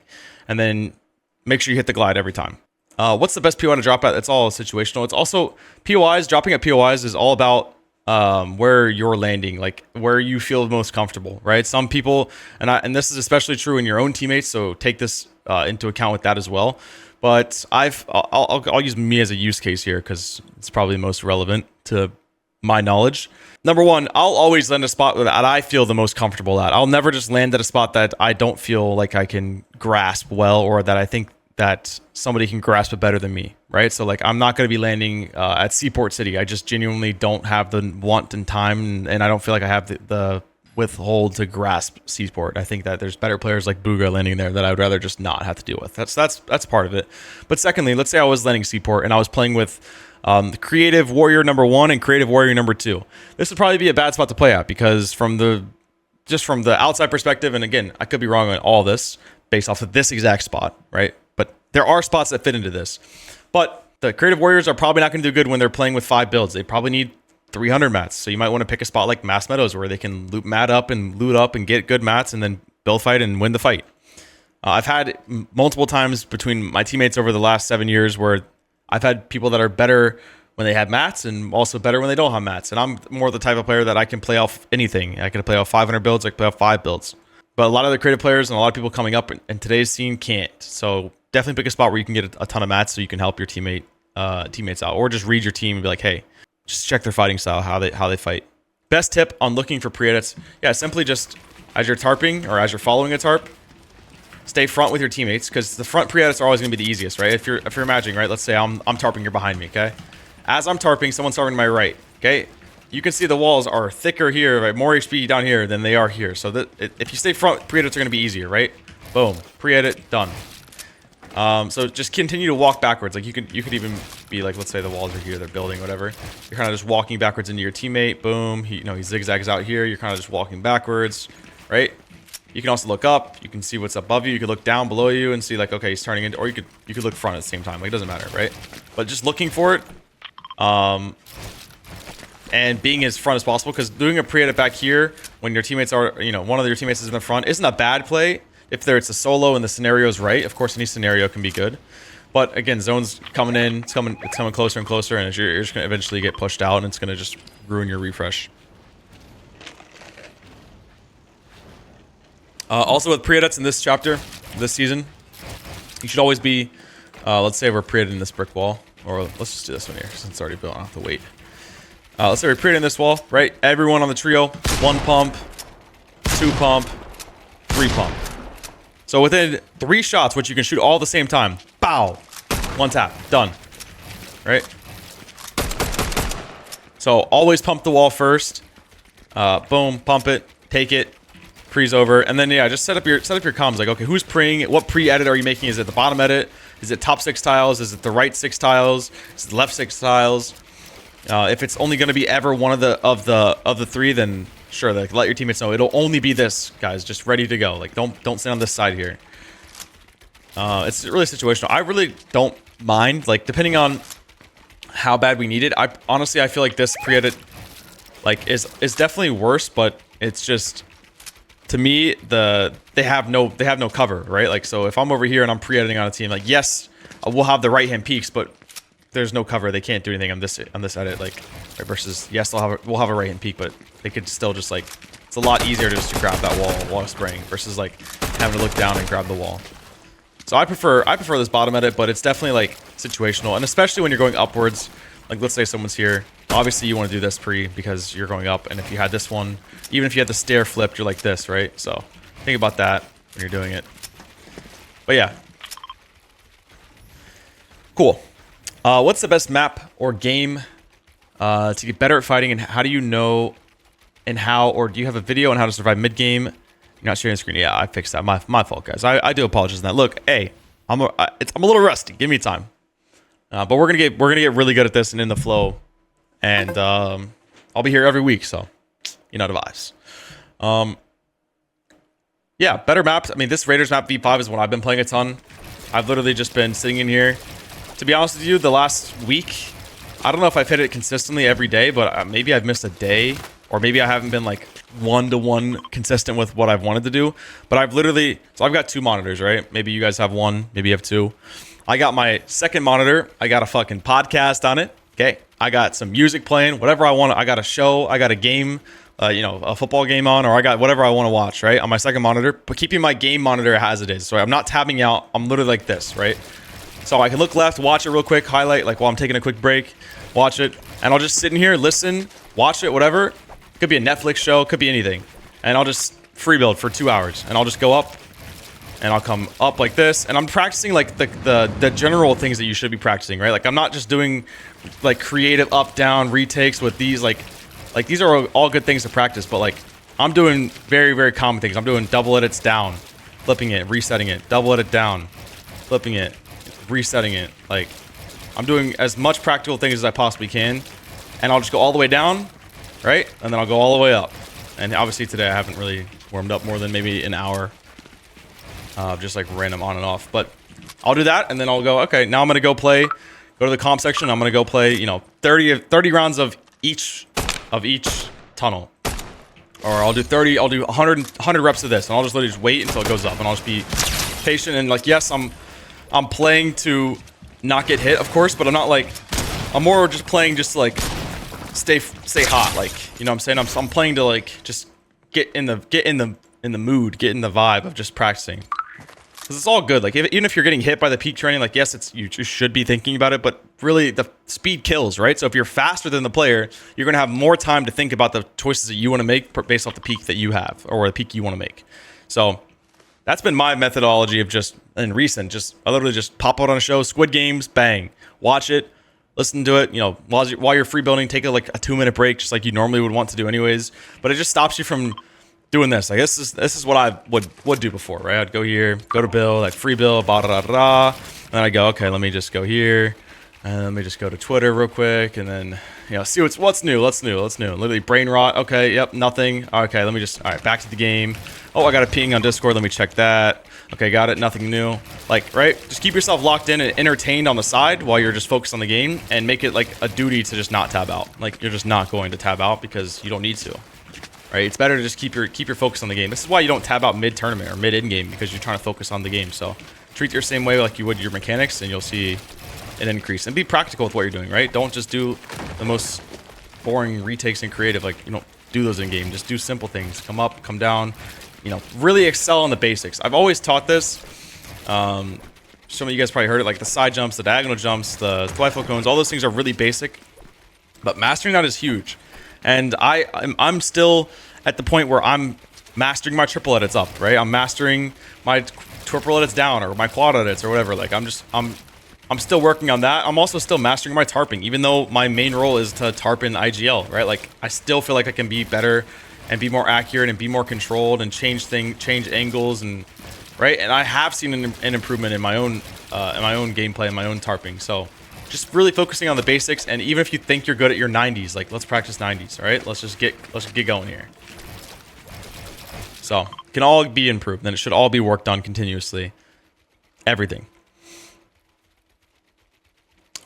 and then make sure you hit the glide every time. What's the best POI to drop at? It's all situational. It's also POIs. Dropping at POIs is all about where you're landing, like where you feel most comfortable, right? Some people, and this is especially true in your own teammates, so take this into account with that as well. But I'll use me as a use case here because it's probably most relevant to my knowledge. Number one, I'll always land a spot that I feel the most comfortable at. I'll never just land at a spot that I don't feel like I can grasp well, or that I think that somebody can grasp it better than me, right? So like, I'm not going to be landing at Seaport City. I just genuinely don't have the want and time, and I don't feel like I have the withhold to grasp Seaport. I think that there's better players like Booga landing there that I would rather just not have to deal with. That's part of it. But secondly, let's say I was landing Seaport and I was playing with the Creative Warrior number 1 and Creative Warrior number 2. This would probably be a bad spot to play at, because from the outside perspective, and again, I could be wrong on all this based off of this exact spot, right? But there are spots that fit into this. But the Creative Warriors are probably not going to do good when they're playing with 5 builds. They probably need 300 mats. So you might want to pick a spot like Mass Meadows, where they can loot mat up and loot up and get good mats and then build fight and win the fight. I've had multiple times between my teammates over the last 7 years where I've had people that are better when they have mats and also better when they don't have mats. And I'm more the type of player that I can play off anything. I can play off 500 builds. I can play off 5 builds. But a lot of the creative players and a lot of people coming up in today's scene can't. So definitely pick a spot where you can get a ton of mats so you can help your teammates out, or just read your team and be like, hey, just check their fighting style, how they fight. Best tip on looking for pre-edits, simply just as you're tarping or as you're following a tarp, stay front with your teammates, because the front pre-edits are always going to be the easiest, right? If you're imagining, right, let's say I'm tarping, you're behind me, okay? As I'm tarping, someone's tarping to my right, okay? You can see the walls are thicker here, right? More HP down here than they are here. So if you stay front, pre-edits are going to be easier, right? Boom, pre-edit, done. So just continue to walk backwards. Like you could even be like, let's say the walls are here, they're building, whatever. You're kind of just walking backwards into your teammate. Boom. He zigzags out here. You're kind of just walking backwards, right? You can also look up. You can see what's above you. You could look down below you and see like, okay, he's turning into, or you could look front at the same time. Like, it doesn't matter, right? But just looking for it, and being as front as possible, because doing a pre-edit back here when your teammates are, one of your teammates is in the front isn't a bad play. If it's a solo and the scenario is right, of course, any scenario can be good. But again, zone's coming in, it's coming closer and closer, and you're just gonna eventually get pushed out, and it's gonna just ruin your refresh. Also, with pre-edits in this chapter, this season, you should always be, let's say we're pre-editing this brick wall, or let's just do this one here since it's already built. I don't have to wait. Let's say we're pre-editing this wall, right? Everyone on the trio, 1 pump, 2 pump, 3 pump. So within 3 shots, which you can shoot all at the same time, bow, 1 tap, done, right? So always pump the wall first, boom, pump it, take it, pre's over, and then just set up your comms. Like, okay, who's preing? What pre-edit are you making? Is it the bottom edit? Is it top 6 tiles? Is it the right 6 tiles? Is it the left 6 tiles? If it's only going to be ever one of the 3, then sure, like, let your teammates know it'll only be this, guys. Just ready to go. Like, don't stand on this side here. It's really situational. I really don't mind, like, depending on how bad we need it. Honestly, I feel like this pre-edit, like, is definitely worse, but it's just, to me, they have no cover, right? Like, so if I'm over here and I'm pre-editing on a team, like, yes, we'll have the right hand peaks, but there's no cover. They can't do anything on this edit, like, right, versus yes, we'll have a right hand peak, but they could still just, like, it's a lot easier just to grab that wall while spraying versus like having to look down and grab the wall. So I prefer this bottom edit, but it's definitely like situational, and especially when you're going upwards. Like, let's say someone's here. Obviously, you want to do this pre because you're going up, and if you had this one, even if you had the stair flipped, you're like this, right? So think about that when you're doing it. But yeah, cool. What's the best map or game to get better at fighting, and how do you know, and how, or do you have a video on how to survive mid game? You're not sharing the screen. Yeah, I fixed that. My fault, guys. I do apologize on that. Look, hey, I'm a little rusty. Give me time. But we're gonna get really good at this and in the flow, and I'll be here every week, so you know the vibes. Yeah, better maps. I mean, this Raiders map V5 is what I've been playing a ton. I've literally just been sitting in here. To be honest with you, the last week, I don't know if I've hit it consistently every day, but maybe I've missed a day, or maybe I haven't been like 1-to-1 consistent with what I've wanted to do. But I've literally, so I've got 2 monitors, right? Maybe you guys have 1, maybe you have 2. I got my second monitor. I got a fucking podcast on it. Okay. I got some music playing, whatever I want. I got a show. I got a game, a football game on, or I got whatever I want to watch, right? On my second monitor, but keeping my game monitor as it is. So I'm not tabbing out. I'm literally like this, right? So I can look left, watch it real quick, highlight like while I'm taking a quick break. watch it, and I'll just sit in here, listen, watch it, whatever. Could be a Netflix show, could be anything. And I'll just free build for 2 hours, and I'll just go up, and I'll come up like this, and I'm practicing like the general things that you should be practicing, right? Like I'm not just doing like creative up down retakes with these like these are all good things to practice, but like I'm doing very, very common things. I'm doing double edits down, flipping it, resetting it, double edit down, flipping it, resetting it. Like I'm doing as much practical things as I possibly can, and I'll just go all the way down, right? And then I'll go all the way up. And obviously today I haven't really warmed up more than maybe an hour, just like random on and off. But I'll do that, and then I'll go, okay, now I'm gonna go play, go to the comp section. I'm gonna go play, you know, 30 rounds of each tunnel. Or I'll do 30, I'll do 100 reps of this, and I'll just literally just wait until it goes up, and I'll just be patient. And like, yes, I'm playing to not get hit, of course, but I'm not like, I'm more just playing just to like stay hot, like, you know what I'm saying? I'm playing to like just get in the mood, get in the vibe of just practicing. Because it's all good. Like even if you're getting hit by the peak training, like yes, you should be thinking about it, but really the speed kills, right? So if you're faster than the player, you're gonna have more time to think about the choices that you want to make based off the peak that you have or the peak you want to make. So that's been my methodology of just in recent, just I literally just pop out on a show, Squid Games, bang, watch it, listen to it. You know, while you're free building, take like a 2-minute break, just like you normally would want to do anyways. But it just stops you from doing this. Like this is what I would do before, right? I'd go here, go to build, like free build, ba da da da, and then I go, okay, let me just go here, and let me just go to Twitter real quick, and then you know, see what's new. Literally brain rot. Okay, yep, nothing. Okay, let me just all right, back to the game. Oh, I got a ping on Discord. Let me check that. Okay, got it. Nothing new. Like, right? Just keep yourself locked in and entertained on the side while you're just focused on the game, and make it like a duty to just not tab out. Like you're just not going to tab out because you don't need to. Right? It's better to just keep your focus on the game. This is why you don't tab out mid-tournament or mid-in-game, because you're trying to focus on the game. So treat your same way like you would your mechanics, and you'll see an increase. And be practical with what you're doing, right? Don't just do the most boring retakes and creative. Like, you don't do those in-game. Just do simple things. Come up, come down. You know, really excel on the basics. I've always taught this. Some of you guys probably heard it, like the side jumps, the diagonal jumps, the flyflow cones. All those things are really basic, but mastering that is huge. And I'm still at the point where I'm mastering my triple edits up, right? I'm mastering my triple edits down or my quad edits or whatever. Like I'm still working on that. I'm also still mastering my tarping, even though my main role is to tarp in IGL, right? Like I still feel like I can be better and be more accurate and be more controlled and change angles and right. And I have seen an improvement in my own gameplay and my own tarping. So just really focusing on the basics, and even if you think you're good at your 90s, like let's practice 90s, all right? Let's just get going here. So it can all be improved, and it should all be worked on continuously. Everything.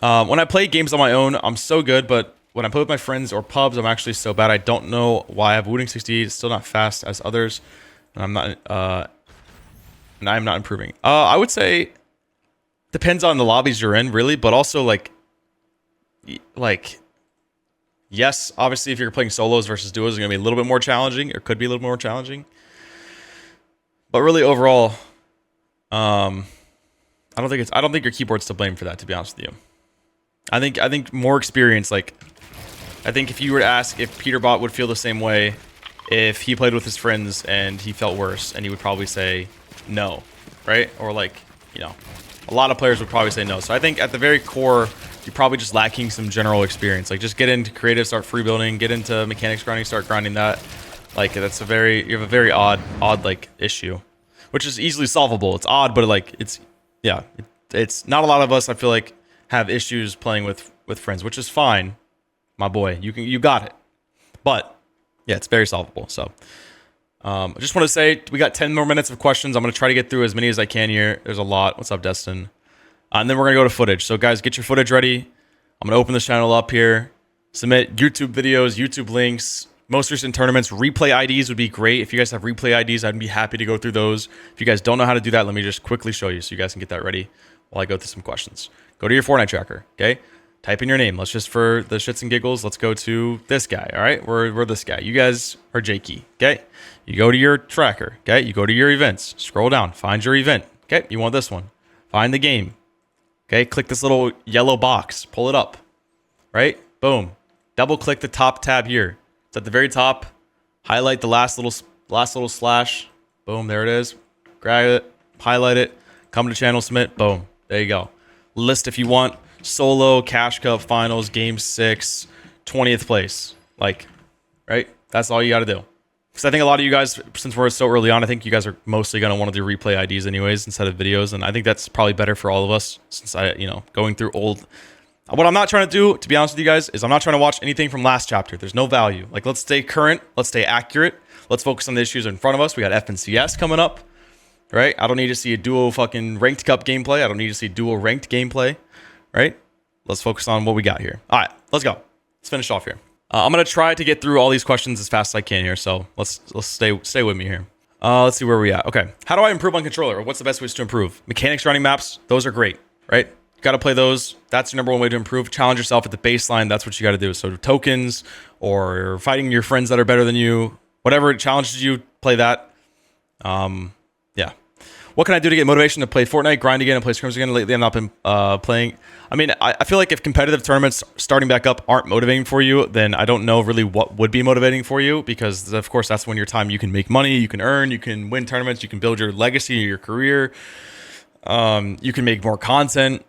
When I play games on my own, I'm so good, but when I play with my friends or pubs, I'm actually so bad. I don't know why. I have Wooting 68. It's still not fast as others, and I'm not improving. I would say depends on the lobbies you're in, really, but also like yes, obviously if you're playing solos versus duos, it's gonna be a little bit more challenging, or could be a little more challenging. But really, overall, I don't think your keyboard's to blame for that, to be honest with you. I think more experience. Like, I think if you were to ask if Peterbot would feel the same way if he played with his friends and he felt worse, and he would probably say no, right? Or like, you know, a lot of players would probably say no. So I think at the very core, you're probably just lacking some general experience. Like, just get into creative, start free building, get into mechanics grinding, start grinding that. Like, you have a very odd like issue, which is easily solvable. It's odd, but like it's not a lot of us, I feel like, have issues playing with friends, which is fine, my boy. You got it. But yeah, it's very solvable. So I just want to say we got 10 more minutes of questions. I'm going to try to get through as many as I can here. There's a lot. What's up, Destin? And then we're going to go to footage. So guys, get your footage ready. I'm going to open this channel up here. Submit YouTube videos, YouTube links, most recent tournaments. Replay IDs would be great. If you guys have replay IDs, I'd be happy to go through those. If you guys don't know how to do that, let me just quickly show you so you guys can get that ready while I go through some questions. Go to your Fortnite tracker, okay? Type in your name. Let's just, for the shits and giggles, let's go to this guy, all right? We're this guy. You guys are Jakey, okay? You go to your tracker, okay? You go to your events. Scroll down. Find your event, okay? You want this one. Find the game, okay? Click this little yellow box. Pull it up, right? Boom. Double click the top tab here. It's at the very top. Highlight the last little slash. Boom, there it is. Grab it, highlight it, come to channel submit. Boom, there you go. List if you want. Solo, Cash Cup, Finals, Game 6, 20th place. Like, right? That's all you got to do. Because I think a lot of you guys, since we're so early on, I think you guys are mostly going to want to do replay IDs anyways instead of videos. And I think that's probably better for all of us since going through old. What I'm not trying to do, to be honest with you guys, is I'm not trying to watch anything from last chapter. There's no value. Like, let's stay current. Let's stay accurate. Let's focus on the issues in front of us. We got FNCS coming up, right? I don't need to see a duo fucking ranked cup gameplay. I don't need to see duo ranked gameplay, right? Let's focus on what we got here. All right, let's go. Let's finish off here. I'm going to try to get through all these questions as fast as I can here. So let's stay with me here. Let's see where we at. Okay. How do I improve on controller? Or what's the best ways to improve? Mechanics running maps. Those are great, right? Got to play those. That's your number one way to improve. Challenge yourself at the baseline. That's what you got to do. So tokens or fighting your friends that are better than you, whatever challenges you, play that. Yeah. What can I do to get motivation to play Fortnite, grind again, and play scrims again? Lately, I've not been playing. I mean, I feel like if competitive tournaments starting back up aren't motivating for you, then I don't know really what would be motivating for you, because of course that's when your time you can make money, you can earn, you can win tournaments, you can build your legacy, your career. You can make more content.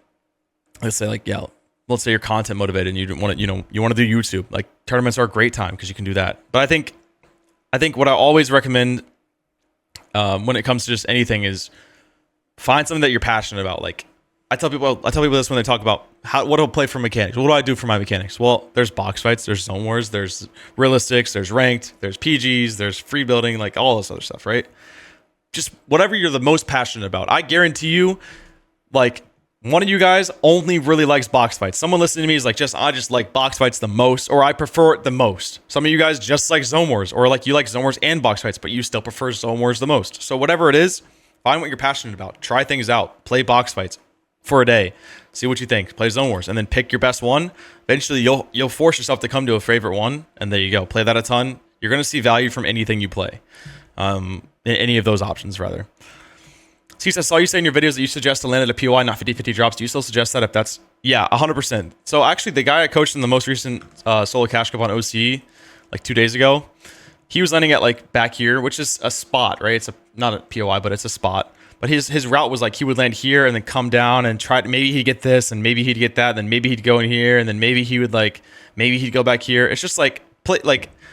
Let's say let's say you're content motivated and you want to, you want to do YouTube. Like, tournaments are a great time because you can do that. But I think what I always recommend when it comes to just anything is find something that you're passionate about. Like, I tell people this when they talk about what do I play for mechanics. What do I do for my mechanics? Well, there's box fights, there's zone wars, there's realistics, there's ranked, there's PGs, there's free building, like all this other stuff, right? Just whatever you're the most passionate about. I guarantee you, like, one of you guys only really likes box fights. Someone listening to me is like, I just like box fights the most, or I prefer it the most. Some of you guys just like zone wars, or like you like zone wars and box fights, but you still prefer zone wars the most. So whatever it is, find what you're passionate about. Try things out. Play box fights for a day. See what you think. Play zone wars, and then pick your best one. Eventually, you'll force yourself to come to a favorite one, and there you go. Play that a ton. You're gonna see value from anything you play. Any of those options, rather. Ceice, I saw you say in your videos that you suggest to land at a POI, not 50-50 drops. Do you still suggest that? If that's, yeah, 100%. So actually, the guy I coached in the most recent solo cash cup on OCE, like 2 days ago, he was landing at like back here, which is a spot, right? It's not a POI, but it's a spot. But his route was like he would land here and then come down and try to, maybe he'd get this and maybe he'd get that, and then maybe he'd go in here and then maybe he'd go back here. It's just like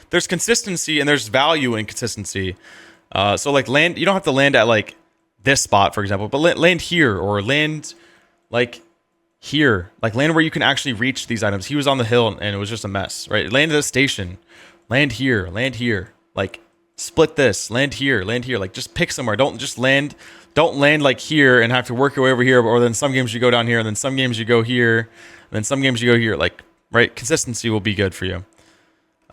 there's consistency and there's value in consistency. So like land, you don't have to land at like this spot, for example, but land here, or land like here, like land where you can actually reach these items. He was on the hill and it was just a mess, right? Land at a station, land here, like split this, land here, like just pick somewhere. Don't land like here and have to work your way over here, or then some games you go down here, and then some games you go here, and then some games you go here, like, right? Consistency will be good for you.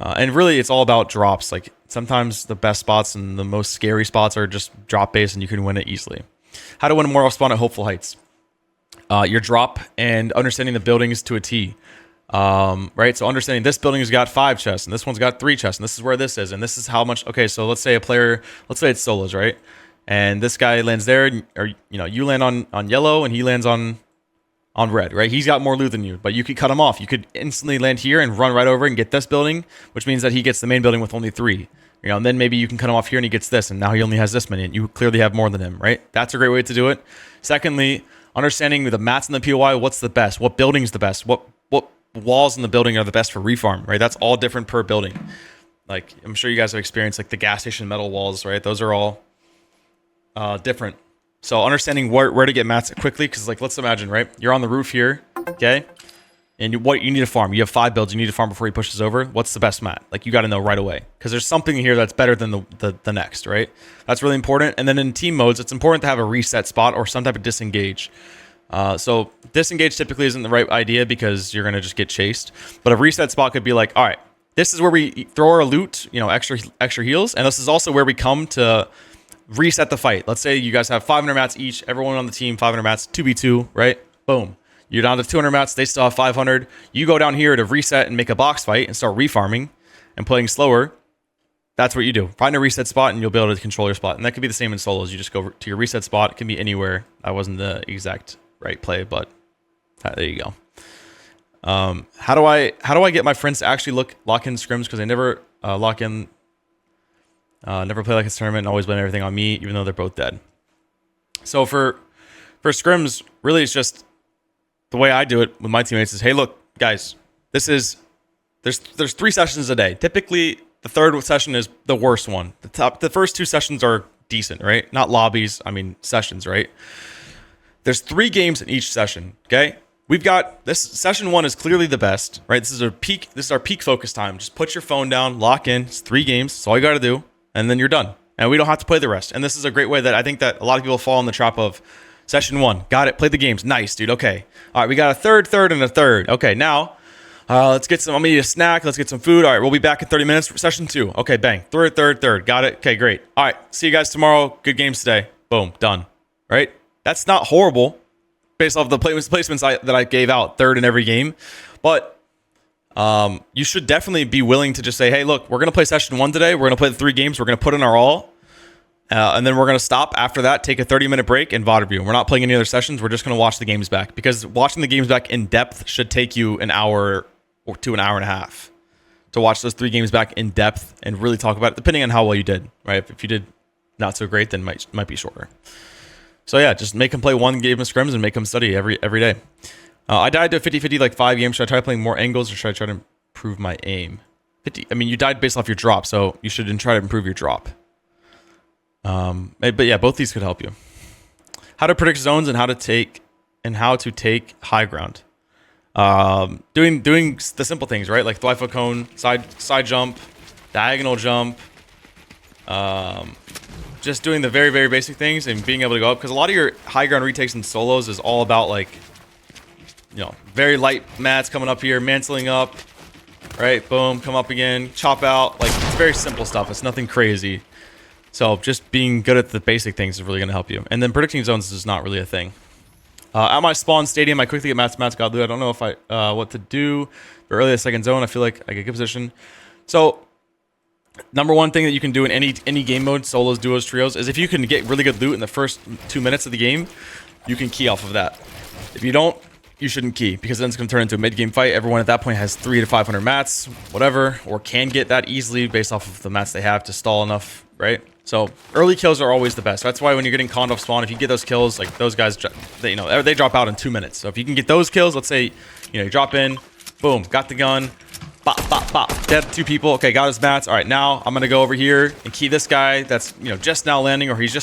And really, it's all about drops. Like, sometimes the best spots and the most scary spots are just drop based, and you can win it easily. How to win a moral spawn at Hopeful Heights? Your drop and understanding the buildings to a T. Right? So understanding this building's got 5 chests, and this one's got 3 chests, and this is where this is, and this is how much. Okay, so let's say let's say it's solos, right? And this guy lands there, or you land on yellow, and he lands on red, right? He's got more loot than you, but you could cut him off. You could instantly land here and run right over and get this building, which means that he gets the main building with only 3. And then maybe you can cut him off here and he gets this, and now he only has this many, and you clearly have more than him, right? That's a great way to do it. Secondly, understanding the mats in the POI, what's the best? What building's the best? What walls in the building are the best for refarm, right? That's all different per building. Like, I'm sure you guys have experienced like the gas station metal walls, right? Those are all different. So understanding where to get mats quickly, because like, let's imagine, right? You're on the roof here, okay? And what you need to farm. You have 5 builds you need to farm before he pushes over. What's the best mat? Like, you got to know right away, because there's something here that's better than the next, right? That's really important. And then in team modes, it's important to have a reset spot or some type of disengage. So disengage typically isn't the right idea because you're going to just get chased. But a reset spot could be like, all right, this is where we throw our loot, extra heals. And this is also where we come to reset the fight. Let's say you guys have 500 mats each, everyone on the team 500 mats, 2v2, right? Boom, you're down to 200 mats, they still have 500. You go down here to reset and make a box fight and start refarming and playing slower. That's what you do. Find a reset spot and you'll be able to control your spot. And that could be the same in solos. You just go to your reset spot. It can be anywhere. That wasn't the exact right play, but there you go. How do I get my friends to actually lock in scrims, because they never lock in, never play like a tournament and always blame everything on me, even though they're both dead. So for scrims, really it's just the way I do it with my teammates is, hey, look, guys, there's 3 sessions a day. Typically, the third session is the worst one. The first 2 sessions are decent, right? Not lobbies, I mean sessions, right? There's 3 games in each session, okay? We've got this session 1 is clearly the best, right? This is our peak focus time. Just put your phone down, lock in. It's 3 games. That's all you got to do, and then you're done. And we don't have to play the rest. And this is a great way that I think that a lot of people fall in the trap of session 1. Got it. Play the games. Nice, dude. Okay. All right. We got a third, and a third. Okay. Now, let's get some. I'm gonna eat a snack. Let's get some food. All right. We'll be back in 30 minutes for session 2. Okay. Bang. Third. Got it. Okay. Great. All right. See you guys tomorrow. Good games today. Boom. Done. Right. That's not horrible, based off the placements that I gave out, third in every game. But you should definitely be willing to just say, hey, look, we're going to play session 1 today. We're going to play the 3 games. We're going to put in our all. And then we're going to stop after that, take a 30-minute break, and VOD review. We're not playing any other sessions. We're just going to watch the games back, because watching the games back in depth should take you an hour or to an hour and a half to watch those 3 games back in depth and really talk about it, depending on how well you did, right? If you did not so great, then might be shorter. So yeah, just make them play 1 game of scrims and make them study every day. I died to 50-50 like 5 games. Should I try playing more angles, or should I try to improve my aim? 50. I mean, you died based off your drop, so you should try to improve your drop. But yeah, both these could help you. How to predict zones and how to take high ground. Doing the simple things, right? Like thrift cone, side jump, diagonal jump. Just doing the very, very basic things and being able to go up, because a lot of your high ground retakes and solos is all about, like, very light mats coming up here, mantling up, right? Boom, come up again, chop out. Like, it's very simple stuff. It's nothing crazy. So just being good at the basic things is really going to help you. And then predicting zones is not really a thing. At my spawn stadium, I quickly get mats, got loot. I don't know if what to do. But early the second zone, I feel like I get good position. So number 1 thing that you can do in any game mode, solos, duos, trios, is if you can get really good loot in the first 2 minutes of the game, you can key off of that. If you don't, you shouldn't key, because then it's going to turn into a mid-game fight. Everyone at that point has 300 to 500 mats, whatever, or can get that easily based off of the mats they have to stall enough, right? So early kills are always the best. That's why when you're getting conned off spawn, if you get those kills, like those guys, they drop out in 2 minutes. So if you can get those kills, let's say, you drop in, boom, got the gun, bop, bop, bop, dead 2 people. Okay, got his mats. All right, now I'm gonna go over here and key this guy that's just now landing, or he's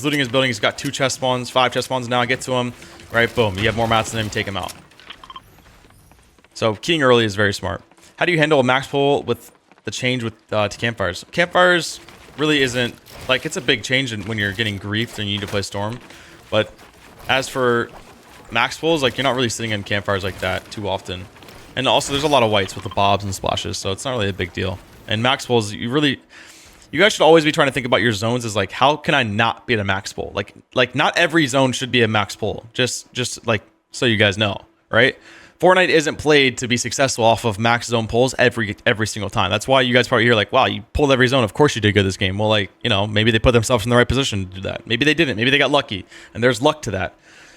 looting his building. He's got 2 chest spawns, 5 chest spawns now. Get to him, right? Boom. You have more mats than him. Take him out. So keying early is very smart. How do you handle a max pull with the change with to campfires? Campfires really isn't, like, it's a big change when you're getting griefed and you need to play storm. But as for max pulls, like, you're not really sitting in campfires like that too often. And also, there's a lot of whites with the bobs and splashes, so it's not really a big deal. And max pulls, you guys should always be trying to think about your zones as, like, how can I not be at a max pull? Like not every zone should be a max pull. Just like, so you guys know, right? Fortnite isn't played to be successful off of max zone pulls every single time. That's why you guys probably hear, like, wow, you pulled every zone. Of course you did good this game. Well, like, maybe they put themselves in the right position to do that. Maybe they didn't. Maybe they got lucky, and there's luck to that.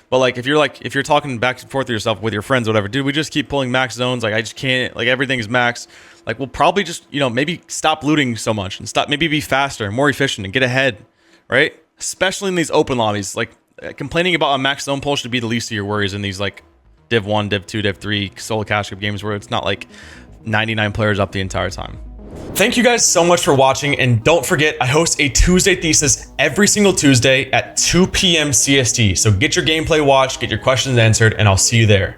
But like, if you're talking back and forth with yourself, with your friends, whatever, dude, we just keep pulling max zones. Like, I just can't, like, everything's max. Like, we'll probably just, maybe stop looting so much and maybe be faster and more efficient and get ahead, right? Especially in these open lobbies. Like, complaining about a max zone pull should be the least of your worries in these, like, Div 1, Div 2, Div 3 solo cash grip games where it's not like 99 players up the entire time. Thank you guys so much for watching, and don't forget, I host a Tuesday Thesis every single Tuesday at 2 p.m. CST. So get your gameplay watched, get your questions answered, and I'll see you there.